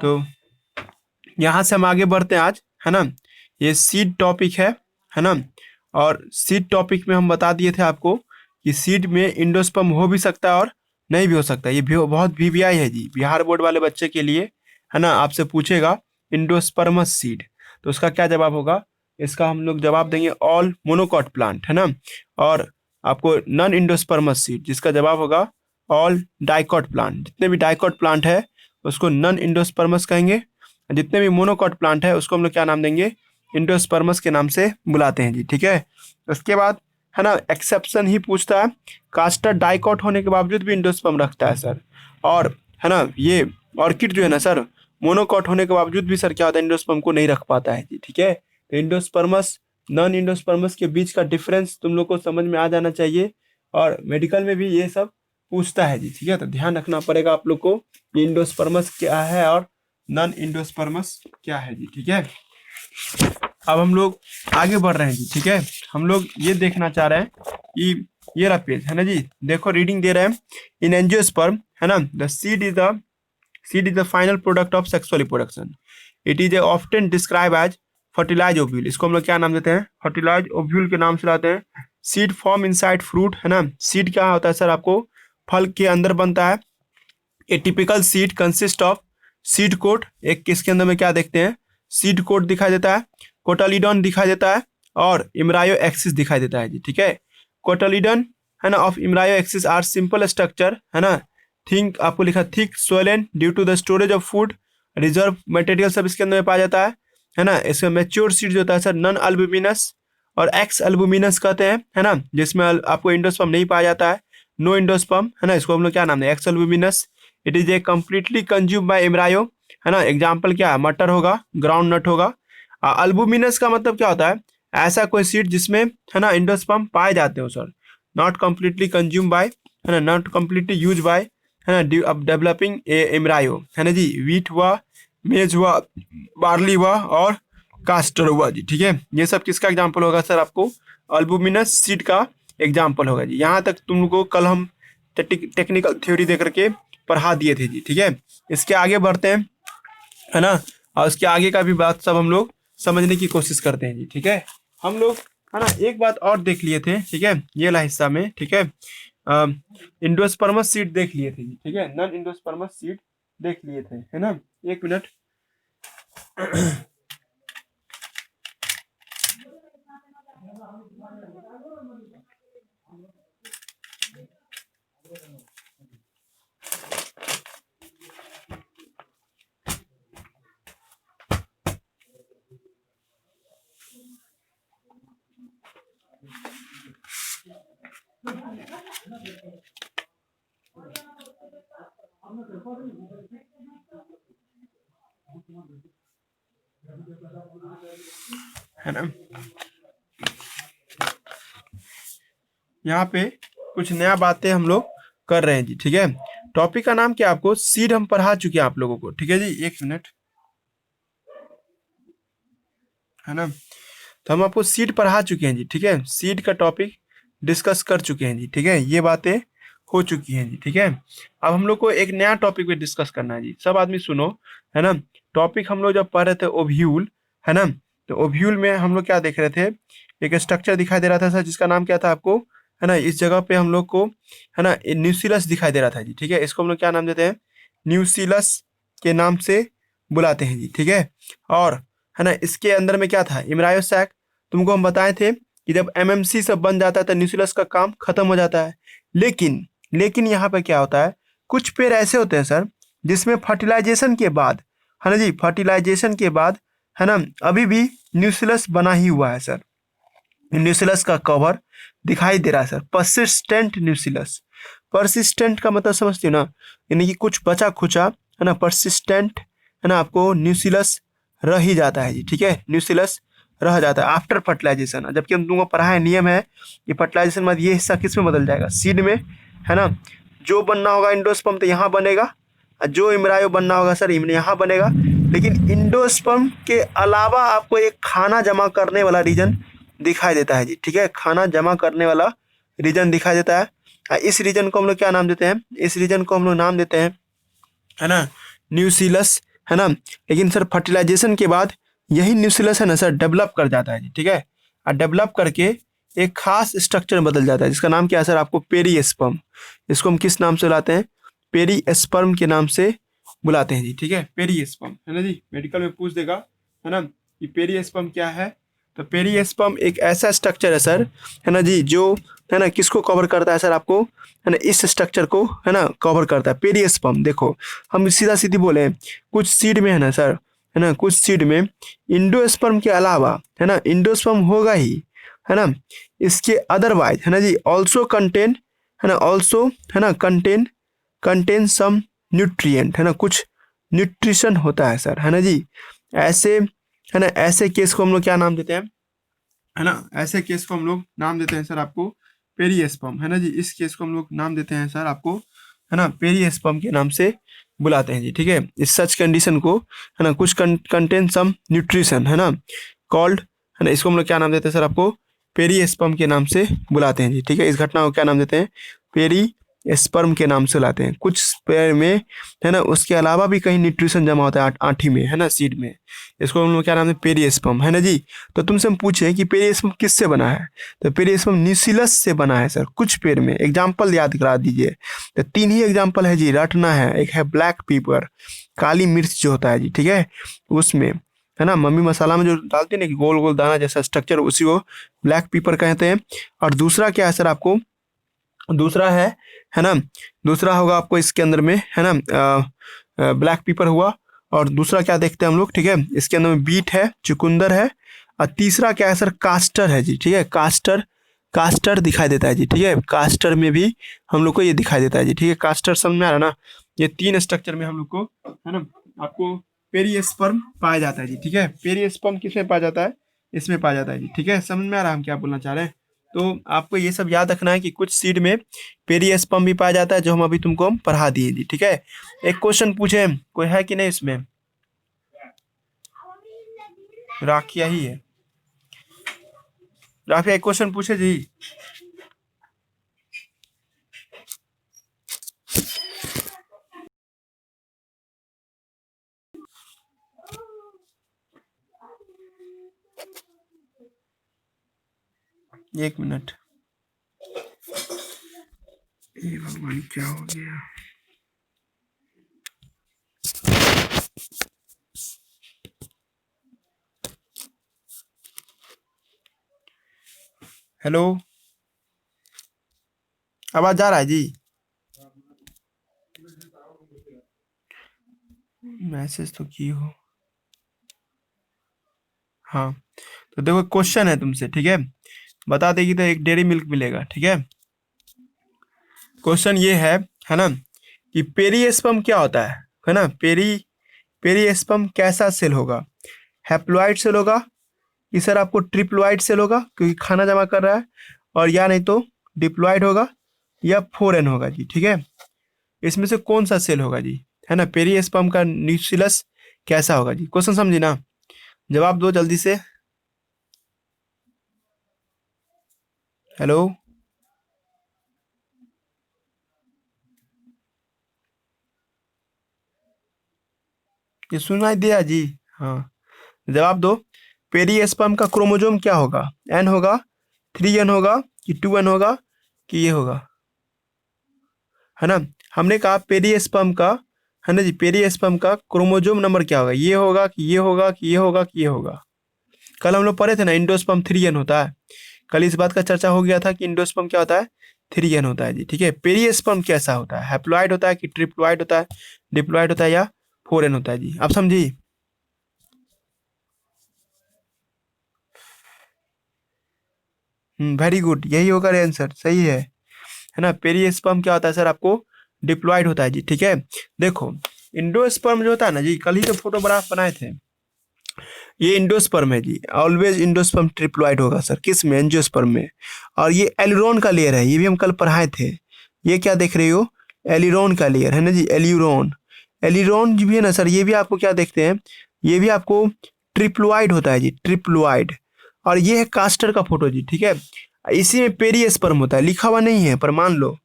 तो यहाँ से हम आगे बढ़ते हैं आज, है ना। ये सीड टॉपिक है ना। और सीड टॉपिक में हम बता दिए थे आपको कि सीड में इंडोस्पर्म हो भी सकता है और नहीं भी हो सकता है। ये भी बहुत वीवीआई है जी, बिहार बोर्ड वाले बच्चे के लिए, है ना। आपसे पूछेगा इंडोस्पर्मस सीड, तो उसका क्या जवाब होगा? इसका हम लोग जवाब देंगे ऑल मोनोकॉट प्लांट, है ना। और आपको नॉन इंडोस्पर्मस सीड, जिसका जवाब होगा ऑल डाइकॉट प्लांट। जितने भी डाइकॉट प्लांट है उसको नॉन इंडोस्पर्मस कहेंगे, जितने भी मोनोकॉट प्लांट है उसको हम लोग क्या नाम देंगे? इंडोस्पर्मस के नाम से बुलाते हैं जी, ठीक है। उसके बाद, है ना, एक्सेप्शन ही पूछता है, कास्टर डाइकॉट होने के बावजूद भी इंडोस्पर्म रखता है सर। और है ना, ये ऑर्किड जो है ना सर, मोनोकॉट होने के बावजूद भी सर क्या होता है, इंडोस्पर्म को नहीं रख पाता है जी, ठीक है। तो इंडोस्पर्मस नॉन इंडोस्पर्मस के बीच का डिफरेंस तुम लोग को समझ में आ जाना चाहिए, और मेडिकल में भी ये सब पूछता है जी, ठीक है। तो ध्यान रखना पड़ेगा आप लोग को, ये इंडोस्पर्मस क्या है और नॉन इंडोस्पर्मस क्या है जी, ठीक है। अब हम लोग आगे बढ़ रहे हैं जी, ठीक है। हम लोग ये देखना चाह रहे हैं कि ये रहा पेज, है ना जी, देखो रीडिंग दे रहे हैं। इन एंजियोस्पर्म, है ना, the seed is the final product of sexual reproduction. It is often describe as fertilize ovule. इसको हम लोग क्या नाम देते हैं? फर्टिलाइज ओव्यूल के नाम से लाते हैं। सीड फॉर्म इनसाइड फ्रूट, है ना। सीड क्या होता है सर? आपको फल के अंदर बनता है। A typical seed consist of seed coat. एक किसके अंदर में क्या देखते हैं? सीड कोट दिखाई देता है, कोटालीडॉन दिखाई देता है, और इम्ब्रायो एक्सिस दिखाई देता है जी, ठीक है। कोटालीडॉन, है ना, of embryo axis are simple structure, है ना। थिंक, आपको लिखा thick swollen due to the storage of food, reserve material सब इसके अंदर में पाया जाता है ना। इसमें मैच्योर सीड जो होता है सर नॉन अल्बुमिनस और एक्स अल्बुमिनस कहते हैं, है ना, जिसमें आपको इंडोस्पर्म नहीं पाया जाता है, नो इंडोस्पर्म, है ना। इसको हम लोग क्या नाम है? Exalbuminous. It is a completely consume by embryo, है ना। एग्जाम्पल क्या है? मटर होगा, ग्राउंड नट होगा। अल्बुमिनस का मतलब क्या होता है? ऐसा कोई सीड जिसमें, है ना, इंडोस्पर्म पाए जाते हो sir. Not completely consume bye, है ना, नॉट कम्प्लीटली यूज बाय, है ना, अब डेवलपिंग ए एम्ब्रायो, है ना जी। वीट हुआ, मेज हुआ, बार्ली हुआ और कास्टर हुआ जी, ठीक है। ये सब किसका एग्जाम्पल होगा सर? आपको अल्बुमिनस सीड का एग्जाम्पल होगा जी। यहाँ तक तुम लोग को कल हम टेक्निकल थ्योरी दे करके पढ़ा दिए थे जी, ठीक है। इसके आगे बढ़ते हैं, है ना, और उसके आगे का भी बात सब हम लोग समझने की कोशिश करते हैं जी, ठीक है। हम लोग, है ना, एक बात और देख लिए थे, ठीक है, ये ला हिस्सा में, ठीक है। इंडोस्पर्मस सीड देख लिए थे जी, ठीक है। नॉन इंडोस्पर्मस सीड देख लिए थे, है ना। एक मिनट। है ना, यहाँ पे कुछ नया बातें हम लोग कर रहे हैं जी, ठीक है। टॉपिक का नाम क्या? आपको सीड हम पढ़ा चुके हैं आप लोगों को, ठीक है जी। एक मिनट, है ना, तो हम आपको सीड पढ़ा चुके हैं जी, ठीक है। सीड का टॉपिक डिस्कस कर चुके हैं जी, ठीक है। ये बातें हो चुकी हैं जी, ठीक है। अब हम लोग को एक नया टॉपिक पे डिस्कस करना है जी। सब आदमी सुनो, है ना। टॉपिक हम लोग जब पढ़ रहे थे ओव्यूल, है ना, तो ओव्यूल में हम लोग क्या देख रहे थे? एक स्ट्रक्चर दिखाई दे रहा था सर, जिसका नाम क्या था आपको? है ना, इस जगह पे हम लोग को, है ना, न्यूसिलस दिखाई दे रहा था जी, ठीक है। इसको हम लोग क्या नाम देते हैं? न्यूसिलस के नाम से बुलाते हैं जी, ठीक है। और, है ना, इसके अंदर में क्या था? Embryo sac. तुमको हम बताए थे कि जब एमएमसी सब बन जाता है तो न्यूसिलस का काम खत्म हो जाता है। लेकिन यहाँ पे क्या होता है? कुछ पेड़ ऐसे होते हैं सर जिसमें फर्टिलाइजेशन के बाद, है ना जी, फर्टिलाइजेशन के बाद, है ना, अभी भी न्यूसिलस बना ही हुआ है सर। न्यूसिलस का कवर दिखाई दे रहा है सर, परसिस्टेंट न्यूसिलस। परसिस्टेंट का मतलब समझते हो ना, यानी कि कुछ बचा खुचा, है ना, परसिस्टेंट, है ना, आपको न्यूसिलस रह ही जाता है जी, ठीक है। न्यूसिलस रह जाता है आफ्टर फर्टिलाइजेशन। जबकि हम तुमको पढ़ा है, नियम है कि फर्टिलाइजेशन बाद ये हिस्सा किस में बदल जाएगा? सीड में, है ना। जो बनना होगा इंडोस्पर्म तो यहाँ बनेगा, और जो इम्ब्रायो बनना होगा सर यहाँ बनेगा। लेकिन इंडोस्पर्म के अलावा आपको एक खाना जमा करने वाला रीजन दिखाई देता है जी, ठीक है। खाना जमा करने वाला रीजन दिखाई देता है। इस रीजन को हम लोग क्या नाम देते हैं? इस रीजन को हम लोग नाम देते हैं, है ना, न्यूसिलस, है ना। लेकिन सर फर्टिलाइजेशन के बाद यही न्यूक्लियस है ना सर डेवलप कर जाता है जी, ठीक है। और डेवलप करके एक खास स्ट्रक्चर में बदल जाता है जिसका नाम क्या है सर, आपको पेरीस्पर्म। इसको हम किस नाम से बुलाते हैं, पेरीस्पर्म के नाम से बुलाते हैं जी, ठीक है। पेरीस्पर्म है ना जी, मेडिकल में पूछ देगा है ना कि पेरीस्पर्म क्या है। तो पेरीस्पर्म एक ऐसा स्ट्रक्चर है सर, है ना जी, जो है ना किसको कवर करता है सर, आपको है ना इस स्ट्रक्चर को है ना कवर करता है पेरीस्पर्म। देखो हम सीधा सीधी बोले, कुछ सीड में है ना सर, है ना कुछ सीड में इंडोस्पर्म के अलावा है ना इंडोस्पर्म होगा ही, है ना। इसके अदरवाइज है ना जी ऑल्सो कंटेन, है ना ऑल्सो है ना कंटेन सम न्यूट्रिएंट, है ना कुछ न्यूट्रिशन होता है सर, है ना जी। ऐसे है ना ऐसे केस को हम लोग क्या नाम देते हैं, है ना ऐसे केस को हम लोग नाम देते हैं सर आपको पेरीस्पर्म, है ना जी। इस केस को हम लोग नाम देते हैं सर आपको, है ना पेरीस्पर्म के नाम से बुलाते हैं जी, ठीक है। इस सच कंडीशन को है ना कुछ कंटेन सम न्यूट्रिशन, है ना कॉल्ड, है ना इसको हम लोग क्या नाम देते हैं सर, आपको पेरीस्पर्म के नाम से बुलाते हैं जी, ठीक है। इस घटना को क्या नाम देते हैं, पेरीस्पर्म के नाम से बुलाते हैं। कुछ पेड़ में है ना उसके अलावा भी कहीं न्यूट्रिशन जमा होता है आठी में, है ना सीड में, इसको हम लोग क्या नाम है पेरीस्पर्म, है ना जी। तो तुमसे हम पूछे कि पेरीस्पर्म किससे बना है, तो पेरीस्पर्म न्यूक्लियस से बना है सर कुछ पेड़ में। एग्जाम्पल याद करा दीजिए, तो 3 ही एग्जाम्पल है जी, रटना है। एक है ब्लैक पेपर, काली मिर्च जो होता है जी, ठीक है, उसमें है ना मम्मी मसाला में जो डालते हैं ना कि गोल गोल दाना जैसा स्ट्रक्चर, उसी को ब्लैक पेपर कहते हैं। और दूसरा क्या है सर, आपको दूसरा है ना दूसरा होगा आपको इसके अंदर में, है ना ब्लैक पेपर हुआ। और दूसरा क्या देखते हैं हम लोग, ठीक है, इसके अंदर में बीट है, चुकंदर है। और तीसरा क्या है सर, कास्टर है जी, ठीक है। कास्टर दिखाई देता है जी, ठीक है। कास्टर में भी हम लोग को ये दिखाई देता है जी, ठीक है। कास्टर समझ में आ रहा है ना। ये 3 स्ट्रक्चर में हम लोग को है ना आपको पेरीस्पर्म पाया जाता है जी, ठीक है। पेरीस्पर्म किसमें पाया जाता है, इसमें पाया जाता है जी, ठीक है। समझ में आ रहा है हम क्या बोलना चाह रहे हैं। तो आपको ये सब याद रखना है कि कुछ सीड में पेरीस्पर्म भी पाया जाता है, जो हम अभी तुमको हम पढ़ा दिए जी, ठीक है। एक क्वेश्चन पूछे, कोई है कि नहीं इसमें, राखिया ही है, राफिया एक क्वेश्चन पूछे जी। एक मिनट, ये भगवान क्या हो गया। हेलो, आवाज आ रहा है जी, मैसेज तो की हो। हाँ, तो देखो क्वेश्चन है तुमसे, ठीक है, बता देगी तो एक डेयरी मिल्क मिलेगा, ठीक है। क्वेश्चन ये है ना कि पेरीस्पर्म क्या होता है ना। पेरीस्पर्म कैसा सेल होगा, हैप्लॉइड सेल होगा कि सर आपको ट्रिप्लॉइड सेल होगा क्योंकि खाना जमा कर रहा है, और या नहीं तो डिप्लॉइड होगा या 4n होगा जी, ठीक है। इसमें से कौन सा सेल होगा जी, है ना। पेरीस्पर्म का न्यूक्लियस कैसा होगा जी, क्वेश्चन समझी ना, जवाब दो जल्दी से। हेलो, ये सुनाई दिया जी, हाँ जवाब दो। पेरीस्पर्म का क्रोमोसोम क्या होगा, n होगा, 3n होगा कि 2n होगा कि ये होगा, है ना। हमने कहा पेरीस्पर्म का, है ना जी, पेरीस्पर्म का क्रोमोसोम नंबर क्या होगा, ये होगा कि ये होगा कि ये होगा कि ये होगा। कल हम लोग पढ़े थे ना इंडोस्पर्म 3n होता है, कल इस बात का चर्चा हो गया था कि इंडोस्पर्म क्या होता है, 3n होता है जी, ठीक है। पेरीस्पर्म कैसा होता है, हैप्लॉइड होता है कि ट्रिप्लॉइड होता है, डिप्लॉइड होता है या 4n होता है जी, आप समझी। वेरी गुड, यही होगा आंसर, सही है ना। पेरीस्पर्म क्या होता है सर, आपको डिप्लॉइड होता है जी, ठीक है। देखो इंडोस्पर्म जो होता है ना जी, कल ही तो फोटोग्राफ बनाए थे, ये इंडोस्पर्म है जी, ऑलवेज इंडोस्पर्म ट्रिप्लॉइड होगा सर, किस में, एंजियोस्पर्म में। और ये एलिरोन का लेयर है, ये भी हम कल पढ़ाए थे। ये क्या देख रहे हो, एलिरोन का लेयर, है ना जी, एलिरोन। एलिरोन भी है ना सर, ये भी आपको क्या देखते हैं, ये भी आपको ट्रिप्लॉइड होता है जी, ट्रिप्लॉइड। और ये है कास्टर का फोटो जी, ठीक है। इसी में पेरीस्पर्म होता है, लिखा हुआ नहीं है पर मान लो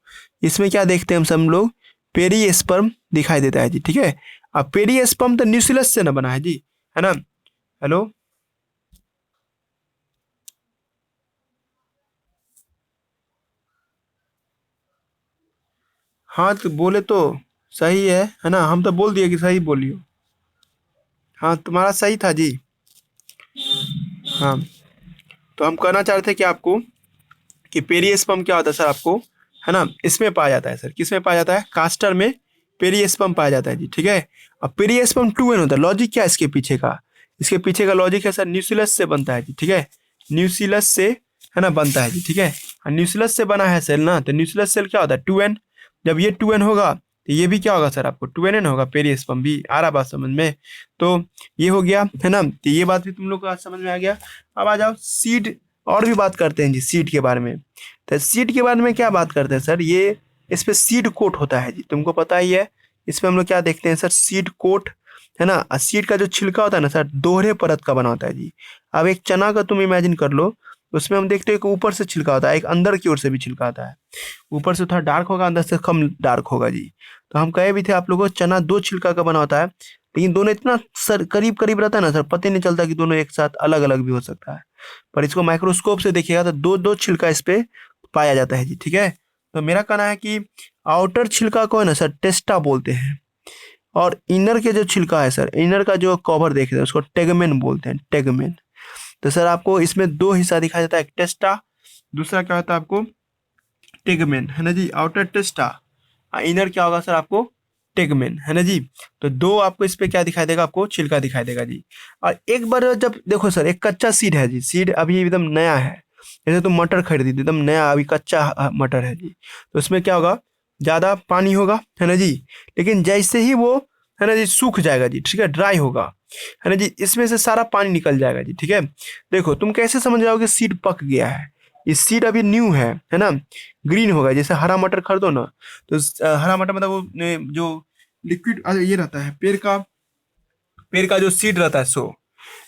इसमें क्या देखते हैं हम सब लोग, पेरीस्पर्म दिखाई देता है जी, ठीक है। अब पेरिस्पर्म तो न्यूक्लियस से ना बना है जी, है ना। हेलो, हाँ तो बोले तो सही है ना, हम तो बोल दिए कि सही बोलियो। हाँ तुम्हारा सही था जी। हाँ तो हम कहना चाह रहे थे कि आपको कि पेरिस्पर्म क्या होता है सर आपको, है ना, इसमें पाया जाता है सर, किस में पाया जाता है, कास्टर में पेरिस्पर्म पाया जाता है जी, ठीक है। अब पेरिस्पर्म 2n होता है, लॉजिक क्या है इसके पीछे का, इसके पीछे का लॉजिक है सर न्यूक्लियस से बनता है जी, ठीक है, न्यूक्लियस से, है ना, बनता है जी, ठीक है। और न्यूक्लियस से बना है सेल ना, तो न्यूक्लियस सेल क्या होता है 2n, जब ये 2n होगा तो ये भी क्या होगा सर आपको 2n होगा, पेरिस्पर्म भी आ रहा बात समझ में। तो ये हो गया, है ना, तो ये बात भी तुम लोग को आज समझ में आ गया। अब आ जाओ सीड, और भी बात करते हैं जी सीड के बारे में। तो सीड के बारे में क्या बात करते हैं सर, ये इस पे सीड कोट होता है जी, तुमको पता ही है। इस पे हम लोग क्या देखते हैं सर, सीड कोट, है ना। सीड का जो छिलका होता है ना सर, दोहरे परत का बना होता है जी। अब एक चना का तुम इमेजिन कर लो, उसमें हम देखते हैं कि ऊपर से छिलका होता है, एक अंदर की ओर से भी छिलका होता है। ऊपर से थोड़ा डार्क होगा, अंदर से कम डार्क होगा जी। तो हम कहे भी थे आप लोगों को, चना दो छिलका का बना होता है, लेकिन दोनों इतना सर करीब करीब रहता है ना सर, पता ही नहीं चलता कि दोनों एक साथ अलग अलग भी हो सकता है। पर इसको माइक्रोस्कोप से देखिएगा तो दो दो छिलका इस पे पाया जाता है जी, ठीक है। तो मेरा कहना है कि आउटर छिलका को है ना सर टेस्टा बोलते हैं, और इनर के जो छिलका है सर, इनर का जो कवर देख रहे हैं उसको टेगमेन बोलते हैं, टेगमेन। तो सर आपको इसमें दो हिस्सा दिखाई देता है, एक टेस्टा, दूसरा क्या होता है आपको टेगमेन, है ना जी, आउटर टेस्टा, इनर क्या होगा सर आपको टेगमेन, है ना जी। तो दो आपको इस पे क्या दिखाई देगा, आपको छिलका दिखाई देगा जी। और एक बार जब देखो सर, एक कच्चा सीड है जी, सीड अभी एकदम नया है, जैसे तुम मटर खरीदी थी एकदम नया, अभी कच्चा मटर है जी, तो उसमें क्या होगा, ज़्यादा पानी होगा, है ना जी। लेकिन जैसे ही वो, है ना जी, सूख जाएगा जी, ठीक है, ड्राई होगा, है ना जी, इसमें से सारा पानी निकल जाएगा जी, ठीक है। देखो तुम कैसे समझ जाओगे सीड पक गया है, ये सीड अभी न्यू है ना, ग्रीन होगा। जैसे हरा मटर खरीदो ना, तो हरा मटर मतलब वो जो लिक्विड ये रहता है पेड़ का जो सीड रहता है सो।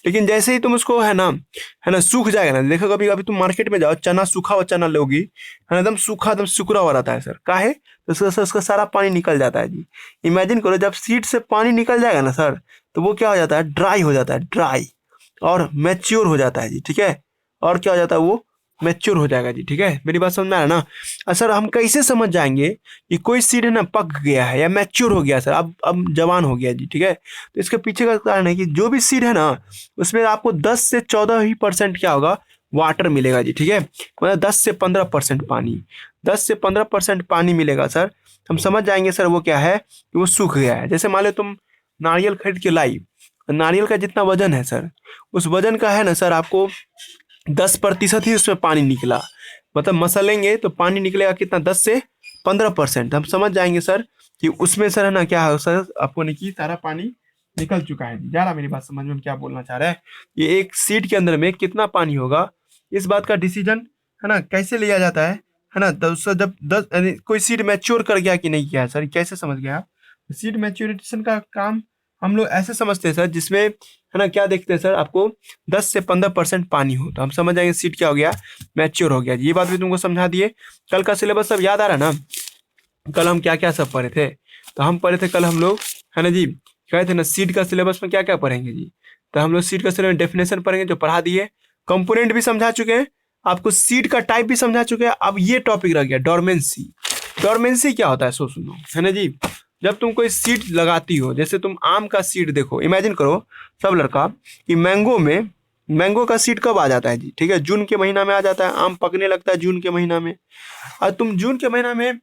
लेकिन जैसे ही तुम उसको, है ना, सूख जाएगा ना, देखो कभी कभी तुम मार्केट में जाओ, चना सूखा हुआ चना लोगी, है ना, एकदम सूखा एकदम सुकड़ा हुआ रहता है सर, काहे, तो उसका सारा पानी निकल जाता है जी। इमेजिन करो जब सीड से पानी निकल जाएगा ना सर, तो वो क्या हो जाता है, ड्राई हो जाता है, ड्राई, और मैच्योर हो जाता है जी, ठीक है। और क्या हो जाता है, वो मैच्योर हो जाएगा जी, ठीक है। मेरी बात समझ में आ रहा है ना। सर हम कैसे समझ जाएंगे कि कोई सीड है ना पक गया है या मैच्योर हो गया सर, अब जवान हो गया जी, ठीक है। तो इसके पीछे का कारण है कि जो भी सीड है ना, उसमें आपको 10 से 14 ही परसेंट क्या होगा, वाटर मिलेगा जी, ठीक है। मतलब 10 से 15% पानी, 10 से 15% पानी मिलेगा सर। हम समझ जाएंगे सर वो क्या है, कि वो सूख गया है। जैसे मान लो तुम नारियल खरीद के लाई, नारियल का जितना वजन है सर, उस वजन का है ना सर आपको 10% ही उसमें पानी निकला, मतलब मसलेंगे तो पानी निकलेगा कितना, 10 से 15%। हम समझ जाएंगे सर कि उसमें सर, है ना, क्या है सर, आपको नहीं कि सारा पानी निकल चुका है। जा रहा मेरी बात समझ में, हम क्या बोलना चाह रहे हैं, ये एक सीड के अंदर में कितना पानी होगा, इस बात का डिसीजन, है ना, कैसे लिया जाता है ना। तो उससे जब 10 यानी कोई सीड मैच्योर कर गया कि नहीं किया है सर, कैसे समझ गया। सीड मैच्योरिटेशन का काम हम लोग ऐसे समझते हैं सर, जिसमें, है ना, क्या देखते हैं सर, आपको 10 से 15% पानी हो तो हम समझ जाएंगे सीड क्या हो गया, मैच्योर हो गया। ये बात भी तुमको समझा दिए। कल का सिलेबस सब याद आ रहा है ना, कल हम क्या क्या सब पढ़े थे, तो हम पढ़े थे कल हम लोग, है ना जी, कहे थे ना सीड का सिलेबस में क्या क्या पढ़ेंगे जी। तो हम लोग सीड का सिलेबस डेफिनेशन पढ़ेंगे जो पढ़ा दिए, कंपोनेंट भी समझा चुके हैं, आपको सीड का टाइप भी समझा चुके हैं। अब ये टॉपिक रह गया डोरमेंसी। डोरमेंसी क्या होता है सो सुनो, है ना जी। जब तुम कोई सीड लगाती हो, जैसे तुम आम का सीड देखो, इमेजिन करो सब लड़का कि मैंगो का सीड कब आ जाता है जी, ठीक है, जून के महीना में आ जाता है, आम पकने लगता है जून के महीना में। और तुम जून के महीना में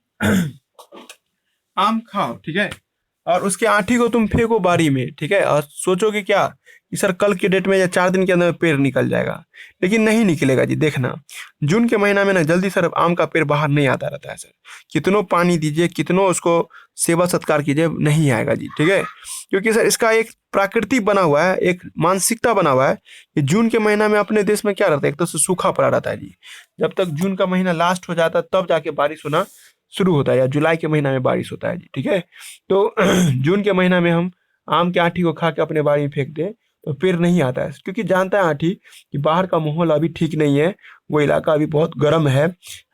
आम खाओ, ठीक है, और उसके आठी को तुम फेंको बारी में, ठीक है, और सोचोगे क्या कि सर कल के डेट में या 4 दिन के अंदर पेड़ निकल जाएगा, लेकिन नहीं निकलेगा जी। देखना जून के महीना में ना जल्दी सर आम का पेड़ बाहर नहीं आता रहता है सर, कितनों पानी दीजिए, कितनों उसको सेवा सत्कार कीजिए, नहीं आएगा जी, ठीक है। क्योंकि सर इसका एक प्राकृतिक बना हुआ है, एक मानसिकता बना हुआ है कि जून के महीना में अपने देश में क्या रहता है, एक तो सूखा पड़ा रहता है जी। जब तक जून का महीना लास्ट हो जाता है तब जाके बारिश होना शुरू होता है, या जुलाई के महीना में बारिश होता है जी, ठीक है। तो जून के महीना में हम आम के आठी को खा के अपने बाड़ी में फेंक दें तो पेड़ नहीं आता है, क्योंकि जानता है आठी कि बाहर का माहौल अभी ठीक नहीं है, वो इलाका अभी बहुत गर्म है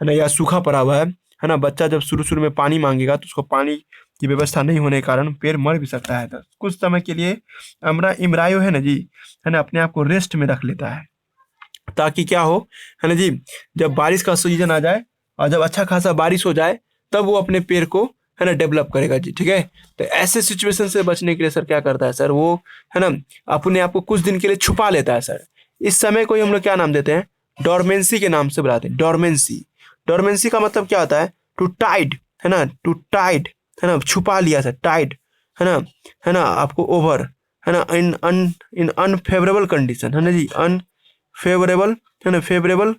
ना, या सूखा पड़ा हुआ है ना। बच्चा जब शुरू शुरू में पानी मांगेगा तो उसको पानी की व्यवस्था नहीं होने के कारण पेड़ मर भी सकता है। तो कुछ समय के लिए इमरायो है ना जी, है ना, अपने आप को रेस्ट में रख लेता है, ताकि क्या हो, है ना जी, जब बारिश का सीजन आ जाए और जब अच्छा खासा बारिश हो जाए तब वो अपने पेड़ को, है ना, डेवलप करेगा जी। ठीक है, तो ऐसे सिचुएशन से बचने के लिए सर क्या करता है सर, वो, है ना, अपने आप को कुछ दिन के लिए छुपा लेता है सर। इस समय को ही हम लोग क्या नाम देते हैं, डोरमेंसी के नाम से बुलाते हैं, डोरमेंसी। डोरमेंसी का मतलब क्या होता है, टू टाइड, है ना, टू टाइड, है ना, छुपा लिया सर, टाइड, है ना, आपको ओवर, है ना, इन अनफेवरेबल कंडीशन, है ना जी, फेवरेबल, है ना, फेवरेबल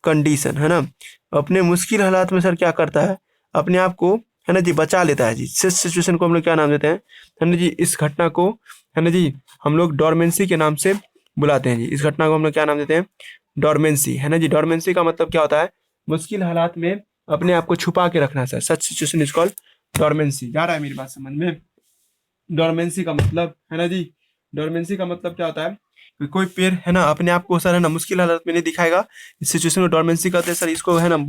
कंडीशन, है ना, अपने मुश्किल हालात में सर क्या करता है, अपने आप को, है ना जी, बचा लेता है जी। इस सिचुएशन को हम लोग क्या नाम देते हैं, है ना जी, इस घटना को, है ना जी, हम लोग डोरमेंसी के नाम से बुलाते हैं जी। इस घटना को हम लोग क्या नाम देते हैं, डोरमेंसी, है ना जी। डोरमेंसी का मतलब क्या होता है, मुश्किल हालात में अपने आप को छुपा के रखना sir, such situation is called dormancy. जा रहा है मेरी बात समझ में? डोरमेंसी का मतलब, है ना जी, डोरमेंसी का मतलब क्या होता है कि कोई पेड़, है ना, अपने आप को सर, है ना, मुश्किल हालत में नहीं दिखाएगा। इस सिचुएशन को डोरमेंसी कहते हैं सर। इसको, है ना,